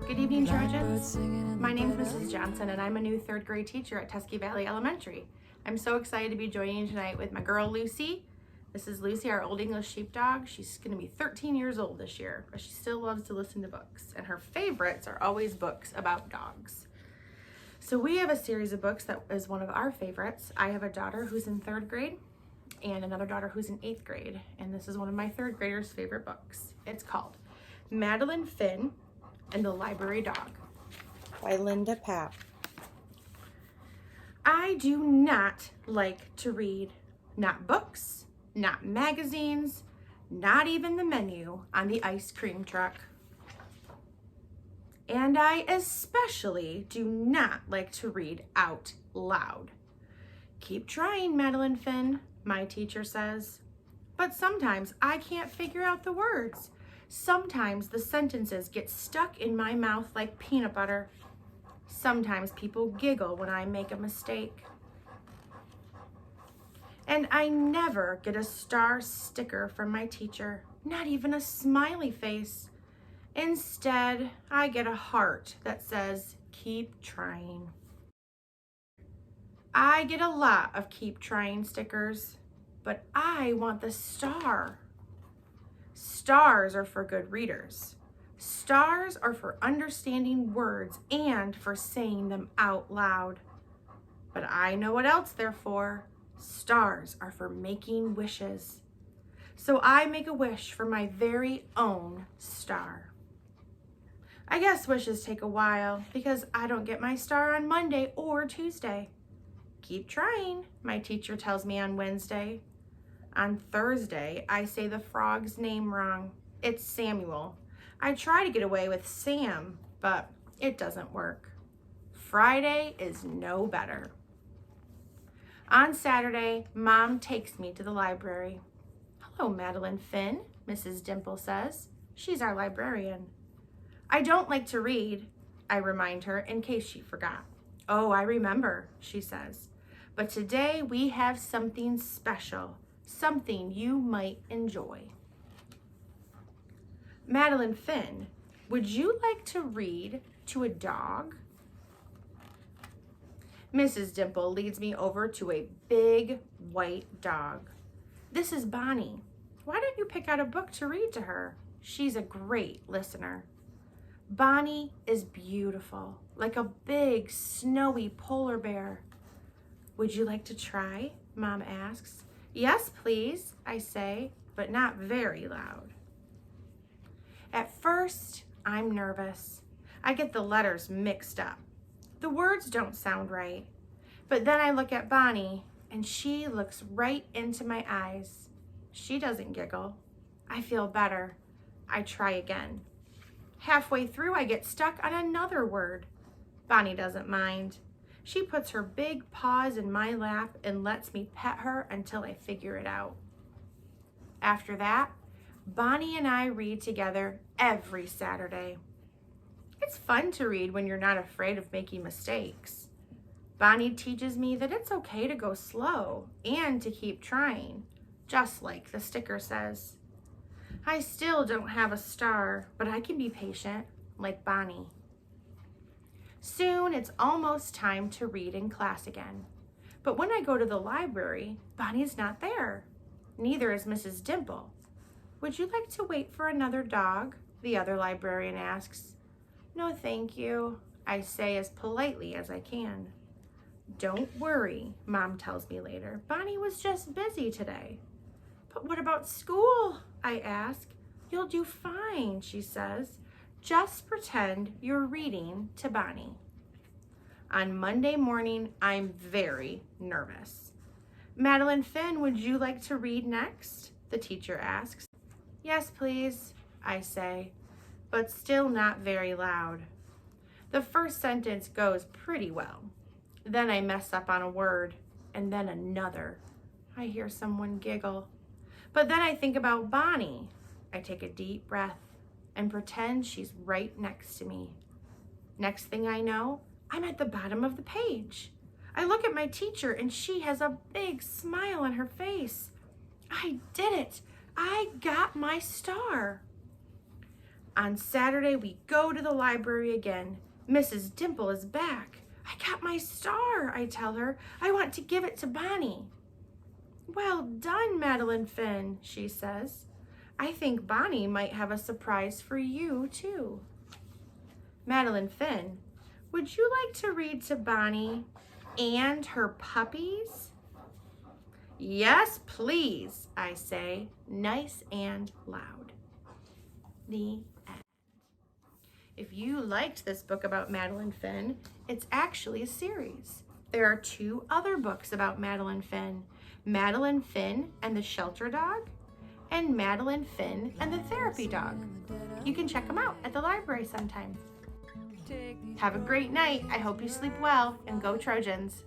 Good evening, Trojans. My name is Mrs. Johnson, and I'm a new third grade teacher at Tusky Valley Elementary. I'm so excited to be joining you tonight with my girl, Lucy. This is Lucy, our Old English sheepdog. She's going to be 13 years old this year, but she still loves to listen to books, and her favorites are always books about dogs. So we have a series of books that is one of our favorites. I have a daughter who's in third grade and another daughter who's in 8th grade, and this is one of my third graders' favorite books. It's called Madeline, Finn, and the Library Dog by Linda Papp. I do not like to read, not books, not magazines, not even the menu on the ice cream truck. And I especially do not like to read out loud. Keep trying, Madeline Finn, my teacher says. But sometimes I can't figure out the words. Sometimes the sentences get stuck in my mouth like peanut butter. Sometimes people giggle when I make a mistake. And I never get a star sticker from my teacher, not even a smiley face. Instead, I get a heart that says, keep trying. I get a lot of keep trying stickers, but I want the star. Stars are for good readers. Stars are for understanding words and for saying them out loud. But I know what else they're for. Stars are for making wishes. So I make a wish for my very own star. I guess wishes take a while because I don't get my star on Monday or Tuesday. Keep trying, my teacher tells me on Wednesday. On Thursday, I say the frog's name wrong. It's Samuel. I try to get away with Sam, but it doesn't work. Friday is no better. On Saturday, Mom takes me to the library. Hello, Madeline Finn, Mrs. Dimple says. She's our librarian. I don't like to read, I remind her in case she forgot. Oh, I remember, she says. But today we have something special. Something you might enjoy. Madeline Finn, would you like to read to a dog? Mrs. Dimple leads me over to a big white dog. This is Bonnie. Why don't you pick out a book to read to her? She's a great listener. Bonnie is beautiful, like a big snowy polar bear. Would you like to try? Mom asks. Yes, please, I say, but not very loud. At first, I'm nervous. I get the letters mixed up. The words don't sound right. But then I look at Bonnie, and she looks right into my eyes. She doesn't giggle. I feel better. I try again. Halfway through, I get stuck on another word. Bonnie doesn't mind. She puts her big paws in my lap and lets me pet her until I figure it out. After that, Bonnie and I read together every Saturday. It's fun to read when you're not afraid of making mistakes. Bonnie teaches me that it's okay to go slow and to keep trying, just like the sticker says. I still don't have a star, but I can be patient, like Bonnie. Soon, it's almost time to read in class again. But when I go to the library, Bonnie's not there. Neither is Mrs. Dimple. Would you like to wait for another dog? The other librarian asks. No, thank you, I say as politely as I can. Don't worry, Mom tells me later. Bonnie was just busy today. But what about school? I ask. You'll do fine, she says. Just pretend you're reading to Bonnie. On Monday morning, I'm very nervous. Madeline Finn, would you like to read next? The teacher asks. Yes, please, I say, but still not very loud. The first sentence goes pretty well. Then I mess up on a word, and then another. I hear someone giggle. But then I think about Bonnie. I take a deep breath and pretend she's right next to me. Next thing I know, I'm at the bottom of the page. I look at my teacher and she has a big smile on her face. I did it. I got my star. On Saturday, we go to the library again. Mrs. Dimple is back. I got my star, I tell her. I want to give it to Bonnie. Well done, Madeline Finn, she says. I think Bonnie might have a surprise for you, too. Madeline Finn, would you like to read to Bonnie and her puppies? Yes, please, I say, nice and loud. The end. If you liked this book about Madeline Finn, it's actually a series. There are 2 other books about Madeline Finn, Madeline Finn and the Shelter Dog, and Madeline Finn and the Therapy Dog. You can check them out at the library sometime. Have a great night. I hope you sleep well, and go Trojans.